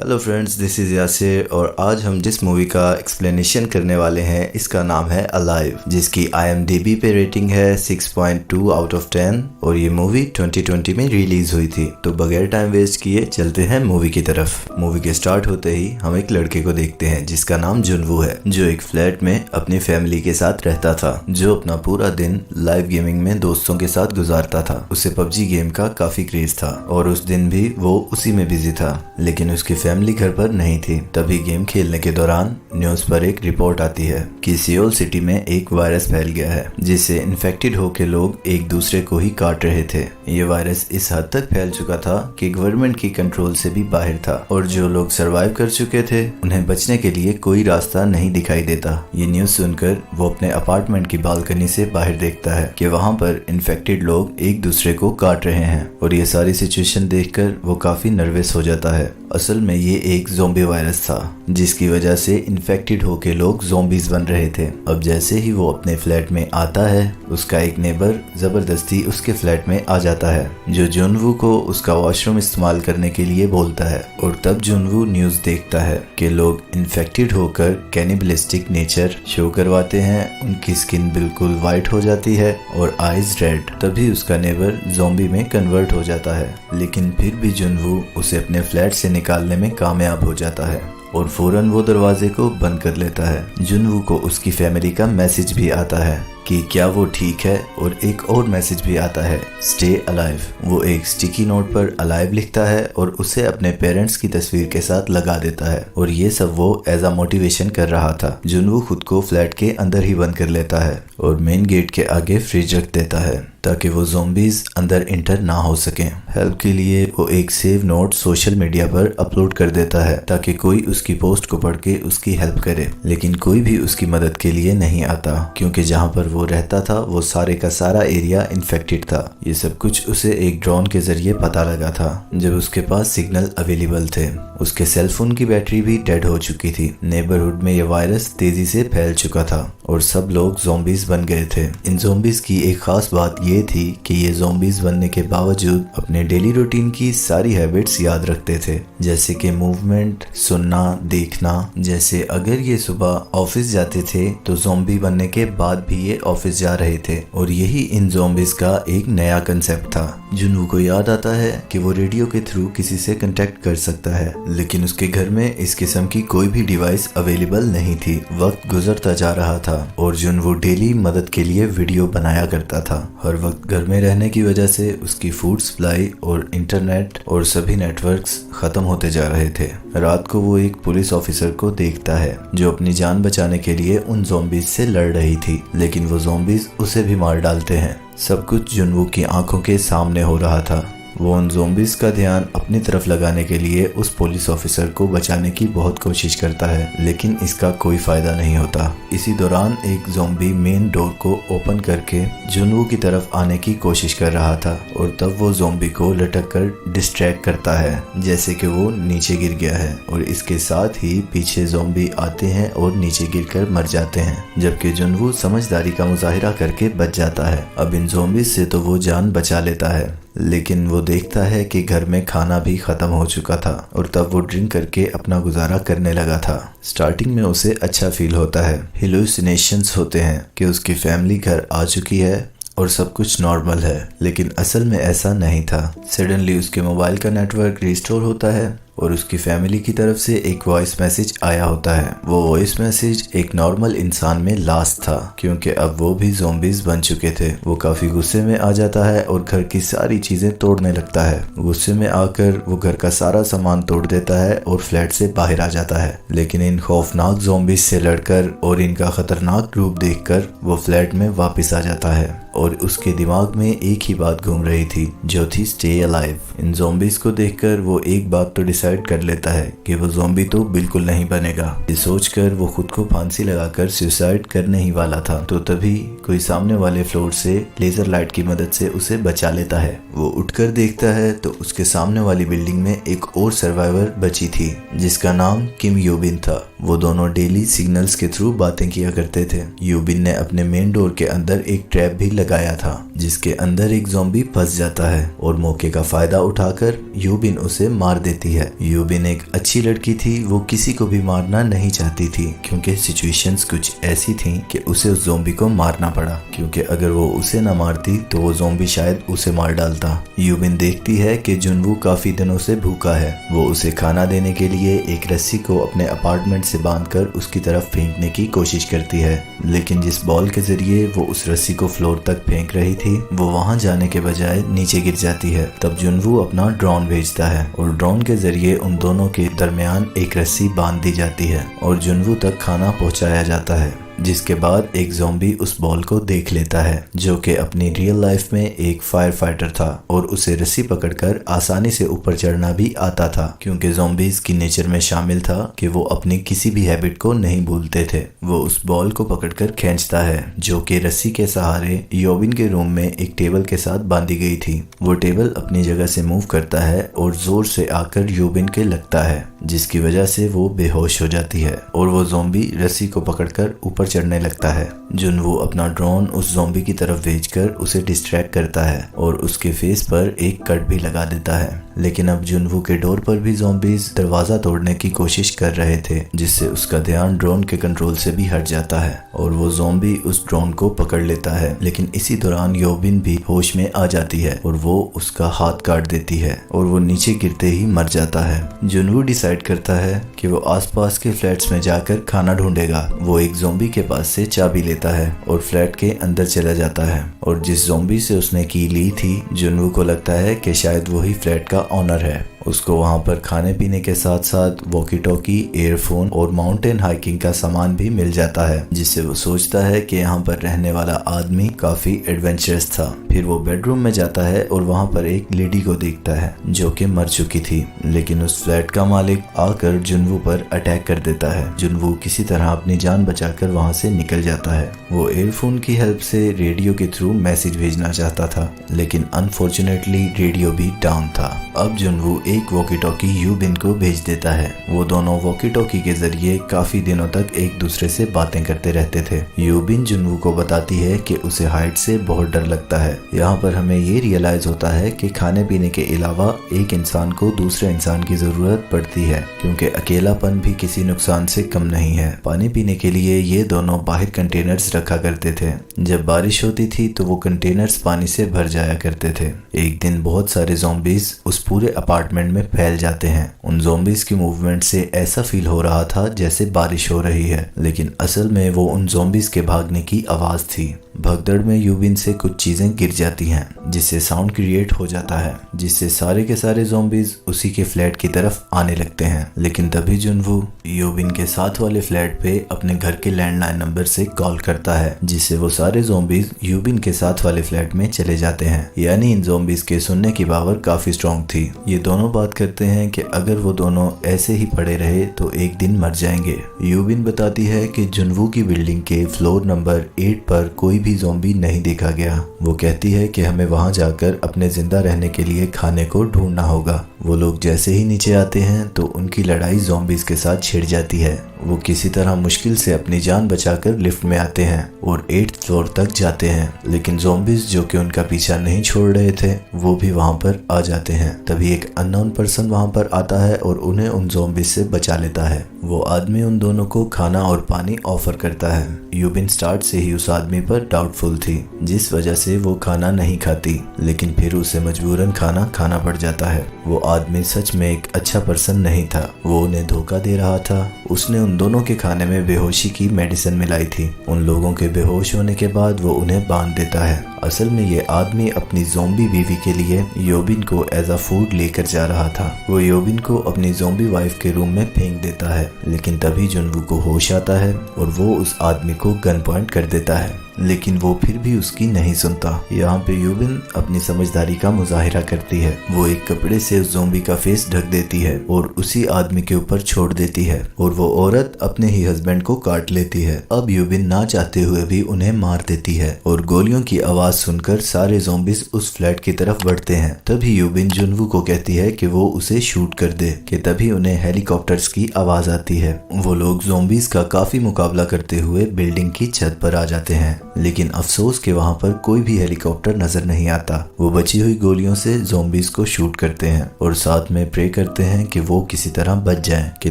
Hello friends, this is Yasir और आज हम जिस मूवी का एक्सप्लेनेशन करने वाले हैं इसका नाम है अलाइव, जिसकी IMDb पे रेटिंग है 6.2 आउट ऑफ 10 और ये मूवी 2020 में रिलीज हुई थी। तो बगैर टाइम वेस्ट किए चलते हैं मूवी की तरफ। मूवी के स्टार्ट होते ही हम एक लड़के को देखते हैं जिसका नाम जुनवू है, जो एक फ्लैट में अपनी फैमिली के साथ रहता था, जो अपना पूरा दिन लाइव गेमिंग में दोस्तों के साथ गुजारता था। उसे PUBG गेम का काफी क्रेज था और उस दिन भी वो उसी में बिजी था, लेकिन उसकी फैमिली घर पर नहीं थी। तभी गेम खेलने के दौरान न्यूज पर एक रिपोर्ट आती है कि सियोल सिटी में एक वायरस फैल गया है, जिससे इन्फेक्टेड होकर लोग एक दूसरे को ही काट रहे थे। ये वायरस इस हद तक फैल चुका था कि गवर्नमेंट की कंट्रोल से भी बाहर था और जो लोग सरवाइव कर चुके थे उन्हें बचने के लिए कोई रास्ता नहीं दिखाई देता। ये न्यूज सुनकर वो अपने अपार्टमेंट की बालकनी से बाहर देखता है कि वहाँ पर इन्फेक्टेड लोग एक दूसरे को काट रहे हैं और ये सारी सिचुएशन देखकर वो काफी नर्वस हो जाता है। असल में ये एक ज़ोंबी वायरस था जिसकी वजह से इन्फेक्टेड होके लोग ज़ोंबीज बन रहे थे। अब जैसे ही वो अपने फ्लैट में आता है, उसका एक नेबर जबरदस्ती उसके फ्लैट में आ जाता है, जो जुनवू को उसका वॉशरूम इस्तेमाल करने के लिए बोलता है। और तब जुनवू न्यूज देखता है कि लोग इन्फेक्टेड होकर कैनिबलिस्टिक नेचर शो करवाते हैं, उनकी स्किन बिल्कुल वाइट हो जाती है और आईज रेड। तभी उसका नेबर ज़ोंबी में कन्वर्ट हो जाता है, लेकिन फिर भी जुनवू उसे अपने फ्लैट से निकालने में कामयाब हो जाता है और फौरन वो दरवाजे को बंद कर लेता है। जुनवू को उसकी फैमिली का मैसेज भी आता है कि क्या वो ठीक है, और एक और मैसेज भी आता है, स्टे अलाइव। वो एक स्टिकी नोट पर अलाइव लिखता है और उसे अपने पेरेंट्स की तस्वीर के साथ लगा देता है और ये सब वो एज अ मोटिवेशन कर रहा था। जुनवू खुद को फ्लैट के अंदर ही बंद कर लेता है और मेन गेट के आगे फ्रिज रख देता है ताकि वो ज़ोंबीज अंदर इंटर ना हो सके। हेल्प के लिए वो एक सेव नोट सोशल मीडिया पर अपलोड कर देता है ताकि कोई उसकी पोस्ट को पढ़ के उसकी हेल्प करे, लेकिन कोई भी उसकी मदद के लिए नहीं आता क्योंकि जहाँ पर वो रहता था वो सारे का सारा एरिया इन्फेक्टेड था। ये सब कुछ उसे एक ड्रोन के जरिए पता लगा था जब उसके पास सिग्नल अवेलेबल थे। उसके सेलफोन की बैटरी भी डेड हो चुकी थी। नेबरहुड में ये वायरस तेजी से फैल चुका था और सब लोग ज़ोंबीज बन गए थे। इन ज़ोंबीज की एक खास बात ये थी कि ये ज़ोंबीज बनने के बावजूद अपने डेली रूटीन की सारी हैबिट्स याद रखते थे, जैसे कि मूवमेंट, सुनना, देखना। जैसे अगर ये सुबह ऑफिस जाते थे तो ज़ोंबी बनने के बाद भी ये ऑफिस जा रहे थे और यही इन ज़ोंबीज का एक नया कंसेप्ट था। जुनू को याद आता है कि वो रेडियो के थ्रू किसी से कांटेक्ट कर सकता है, लेकिन उसके घर में इस किस्म की कोई भी डिवाइस अवेलेबल नहीं थी। वक्त गुजरता जा रहा था और जुनू डेली मदद के लिए वीडियो बनाया करता था। हर वक्त घर में रहने की वजह से उसकी फूड सप्लाई और इंटरनेट और सभी नेटवर्क्स खत्म होते जा रहे थे। रात को वो एक पुलिस ऑफिसर को देखता है जो अपनी जान बचाने के लिए उन ज़ोंबीज से लड़ रही थी, लेकिन वो ज़ोंबीज उसे भी मार डालते हैं। सब कुछ जुनवू की आंखों के सामने हो रहा था। वो उन ज़ोंबीज का ध्यान अपनी तरफ लगाने के लिए उस पुलिस ऑफिसर को बचाने की बहुत कोशिश करता है, लेकिन इसका कोई फायदा नहीं होता। इसी दौरान एक ज़ोंबी मेन डोर को ओपन करके जुनवू की तरफ आने की कोशिश कर रहा था और तब वो ज़ोंबी को लटक कर डिस्ट्रैक्ट करता है, जैसे कि वो नीचे गिर गया है और इसके साथ ही पीछे ज़ोंबी आते हैं और नीचे गिरकर मर जाते हैं, जबकि जुनवू समझदारी का मुजाहिरा करके बच जाता है। अब इन ज़ोंबीज से तो वो जान बचा लेता है, लेकिन वो देखता है कि घर में खाना भी खत्म हो चुका था और तब वो ड्रिंक करके अपना गुजारा करने लगा था। स्टार्टिंग में उसे अच्छा फील होता है, हेलुसिनेशंस होते हैं कि उसकी फैमिली घर आ चुकी है और सब कुछ नॉर्मल है, लेकिन असल में ऐसा नहीं था। सडनली उसके मोबाइल का नेटवर्क रिस्टोर होता है और उसकी फैमिली की तरफ से एक वॉइस मैसेज आया होता है। वो वॉइस मैसेज एक नॉर्मल इंसान में लास्ट था क्योंकि अब वो भी ज़ोंबीज बन चुके थे। वो काफी गुस्से में आ जाता है और घर की सारी चीजें तोड़ने लगता है। गुस्से में आकर वो घर का सारा सामान तोड़ देता है और फ्लैट से बाहर आ जाता है, लेकिन इन खौफनाक ज़ोंबीज से लड़कर और इनका खतरनाक रूप देखकर वो फ्लैट में वापस आ जाता है और उसके दिमाग में एक ही बात घूम रही थी, जो थी स्टे अलाइव। इन ज़ोंबीज को देखकर वो एक बात तो डिसाइड कर लेता है कि वो ज़ोंबी तो बिल्कुल नहीं बनेगा। ये सोचकर वो खुद को फांसी लगाकर सुसाइड करने ही वाला था, तो तभी कोई सामने वाले फ्लोर से लेजर लाइट की मदद से उसे बचा लेता है। वो उठकर देखता है तो उसके सामने वाली बिल्डिंग में एक और सर्वाइवर बची थी जिसका नाम किम यूबिन था। वो दोनों डेली सिग्नल्स के थ्रू बातें किया करते थे। यूबिन ने अपने मेन डोर के अंदर एक ट्रैप भी लगाया था जिसके अंदर एक ज़ॉम्बी फंस जाता है और मौके का फायदा उठाकर यूबिन उसे मार देती है। यूबिन एक अच्छी लड़की थी, वो किसी को भी मारना नहीं चाहती थी क्योंकि सिचुएशंस कुछ ऐसी थी कि उसे उस ज़ॉम्बी को मारना पड़ा, क्योंकि अगर वो उसे न मारती तो वो ज़ॉम्बी शायद उसे मार डालता। यूबिन देखती है कि जुनवू काफी दिनों से भूखा है। वो उसे खाना देने के लिए एक रस्सी को अपने अपार्टमेंट से बांधकर उसकी तरफ फेंकने की कोशिश करती है, लेकिन जिस बॉल के जरिए वो उस रस्सी को फ्लोर तक फेंक रही थी वो वहां जाने के बजाय नीचे गिर जाती है। तब जुनवू अपना ड्रोन भेजता है और ड्रोन के जरिए उन दोनों के दरमियान एक रस्सी बांध दी जाती है और जुनवू तक खाना पहुंचाया जाता है, जिसके बाद एक ज़ॉम्बी उस बॉल को देख लेता है जो कि अपनी रियल लाइफ में एक फायर फाइटर था और उसे रस्सी पकड़कर आसानी से ऊपर चढ़ना भी आता था, क्योंकि ज़ॉम्बीज की नेचर में शामिल था कि वो अपनी किसी भी हैबिट को नहीं भूलते थे। वो उस बॉल को पकड़कर खींचता है जो कि रस्सी के सहारे यूबिन के रूम में एक टेबल के साथ बांधी गई थी। वो टेबल अपनी जगह से मूव करता है और जोर से आकर यूबिन के लगता है, जिसकी वजह से वो बेहोश हो जाती है और वो ज़ॉम्बी रस्सी को पकड़कर ऊपर चढ़ने लगता है। जुनवू अपना ड्रोन उस ज़ॉम्बी की तरफ भेजकर उसे डिस्ट्रैक्ट करता है और उसके फेस पर एक कट भी लगा देता है, लेकिन अब जुनवू के डोर पर भी ज़ॉम्बीज दरवाजा तोड़ने की कोशिश कर रहे थे, जिससे उसका ध्यान ड्रोन के कंट्रोल से भी हट जाता है और वो ज़ॉम्बी उस ड्रोन को पकड़ लेता है। लेकिन इसी दौरान यूबिन भी होश में आ जाती है और वो उसका हाथ काट देती है और वो नीचे गिरते ही मर जाता है। जुनवू डिसाइड करता है कि वो आसपास के फ्लैट्स में जाकर खाना ढूंढेगा। वो एक ज़ॉम्बी के पास से चाबी लेता है और फ्लैट के अंदर चला जाता है और जिस ज़ॉम्बी से उसने की ली थी, जुनवू को लगता है कि शायद वही फ्लैट का ऑनर है। उसको वहाँ पर खाने पीने के साथ साथ वॉकी टॉकी, ईयरफोन और माउंटेन हाइकिंग का सामान भी मिल जाता है, जिससे वो सोचता है कि यहाँ पर रहने वाला आदमी काफी एडवेंचरस था। फिर वो बेडरूम में जाता है और वहाँ पर एक लेडी को देखता है जो कि मर चुकी थी, लेकिन उस फ्लैट का मालिक आकर जुनवू पर अटैक कर देता है। जुनवू किसी तरह अपनी जान बचाकर वहाँ से निकल जाता है। वो ईयरफोन की हेल्प से रेडियो के थ्रू मैसेज भेजना चाहता था, लेकिन अनफॉर्चुनेटली रेडियो भी डाउन था। अब जुनवू एक वॉकी टॉकी यूबिन को भेज देता है। वो दोनों वॉकी टॉकी के जरिए काफी दिनों तक एक दूसरे से बातें करते रहते थे। यूबिन जुनवू को बताती है कि उसे हाइट से बहुत डर लगता है। यहाँ पर हमें ये रियलाइज होता है कि खाने पीने के अलावा एक इंसान को दूसरे इंसान की जरूरत पड़ती है, क्योंकि अकेलापन भी किसी नुकसान से कम नहीं है। पानी पीने के लिए ये दोनों बाहर कंटेनर्स रखा करते थे। जब बारिश होती थी तो वो कंटेनर्स पानी से भर जाया करते थे। एक दिन बहुत सारे ज़ॉम्बीज उस पूरे अपार्टमेंट में फैल जाते हैं। उन ज़ॉम्बीज की मूवमेंट से ऐसा फील हो रहा था जैसे बारिश हो रही है, लेकिन असल में वो उन ज़ॉम्बीज के भागने की आवाज थी। भगदड़ में यूबिन से कुछ चीजें गिर जाती हैं, जिससे साउंड क्रिएट हो जाता है, जिससे सारे के सारे ज़ॉम्बीज उसी के फ्लैट की तरफ आने लगते हैं। लेकिन तभी जुनवू यूबिन के साथ वाले फ्लैट पे अपने घर के लैंडलाइन नंबर से कॉल करता है, जिससे वो सारे ज़ॉम्बीज यूबिन के साथ वाले फ्लैट में चले जाते हैं। यानी इन ज़ॉम्बीज के सुनने की पावर काफी स्ट्रॉन्ग थी। ये दोनों बात करते हैं कि अगर वो दोनों ऐसे ही पड़े रहे तो एक दिन मर जाएंगे। यूबिन बताती है कि जुनवू की बिल्डिंग के फ्लोर नंबर 8 पर कोई भी ज़ॉम्बी नहीं देखा गया। वो कहती है कि हमें वहां जाकर अपने जिंदा रहने के लिए खाने को ढूंढना होगा। वो लोग जैसे ही नीचे आते हैं तो उनकी लड़ाई ज़ॉम्बीज के साथ छिड़ जाती है। वो किसी तरह मुश्किल से अपनी जान बचाकर लिफ्ट में आते हैं और 8th फ्लोर तक जाते हैं, लेकिन ज़ॉम्बीज जो कि उनका पीछा नहीं छोड़ रहे थे वो भी वहां पर आ जाते हैं। तभी एक अननोन पर्सन वहां पर आता है और उन्हें उन ज़ॉम्बीज से बचा लेता है। वो आदमी उन दोनों को खाना और पानी ऑफर करता है। यूबिन स्टार्ट से ही उस आदमी पर डाउटफुल थी, जिस वजह से वो खाना नहीं खाती, लेकिन फिर उसे मजबूरन खाना पड़ जाता है। वो आदमी सच में एक अच्छा पर्सन नहीं था। वो उन्हें धोखा दे रहा था। उसने उन दोनों के खाने में बेहोशी की मेडिसिन मिलाई थी। उन लोगों के बेहोश होने के बाद वो उन्हें बांध देता है। असल में ये आदमी अपनी ज़ॉम्बी बीवी के लिए यूबिन को एज अ फूड लेकर जा रहा था। वो यूबिन को अपनी ज़ॉम्बी वाइफ के रूम में फेंक देता है, लेकिन तभी जुनवू को होश आता है और वो उस आदमी को गन पॉइंट कर देता है, लेकिन वो फिर भी उसकी नहीं सुनता। यहाँ पे यूबिन अपनी समझदारी का मुजाहिरा करती है। वो एक कपड़े से उस ज़ॉम्बी का फेस ढक देती है और उसी आदमी के ऊपर छोड़ देती है और वो औरत अपने ही हस्बैंड को काट लेती है। अब यूबिन ना चाहते हुए भी उन्हें मार देती है और गोलियों की आवाज सुनकर सारे ज़ॉम्बीज उस फ्लैट की तरफ बढ़ते हैं। तभी यूबिन जुनवू को कहती है कि वो उसे शूट कर दे, कि तभी उन्हें हेलीकॉप्टर्स की आवाज आती है। वो लोग ज़ॉम्बीज का काफी मुकाबला करते हुए बिल्डिंग की छत पर आ जाते हैं। लेकिन अफसोस कि वहाँ पर कोई भी हेलीकॉप्टर नजर नहीं आता। वो बची हुई गोलियों से ज़ॉम्बीज को शूट करते हैं और साथ में प्रे करते हैं कि वो किसी तरह बच जाएं कि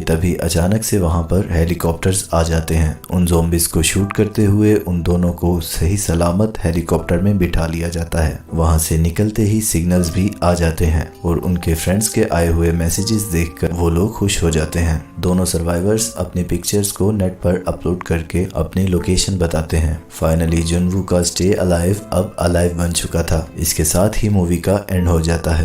तभी अचानक से वहाँ पर हेलीकॉप्टर्स आ जाते हैं। उन ज़ॉम्बीज को शूट करते हुए उन दोनों को सही सलामत हेलीकॉप्टर में बिठा लिया जाता है। वहाँ से निकलते ही सिग्नल्स भी आ जाते हैं और उनके फ्रेंड्स के आए हुए मैसेजेस देखकर वो लोग खुश हो जाते हैं। दोनों सर्वाइवर्स अपनी पिक्चर्स को नेट पर अपलोड करके अपनी लोकेशन बताते हैं। फाइनली जुनवू का स्टे अलाइव अब अलाइव बन चुका था। इसके साथ ही मूवी का एंड हो जाता है।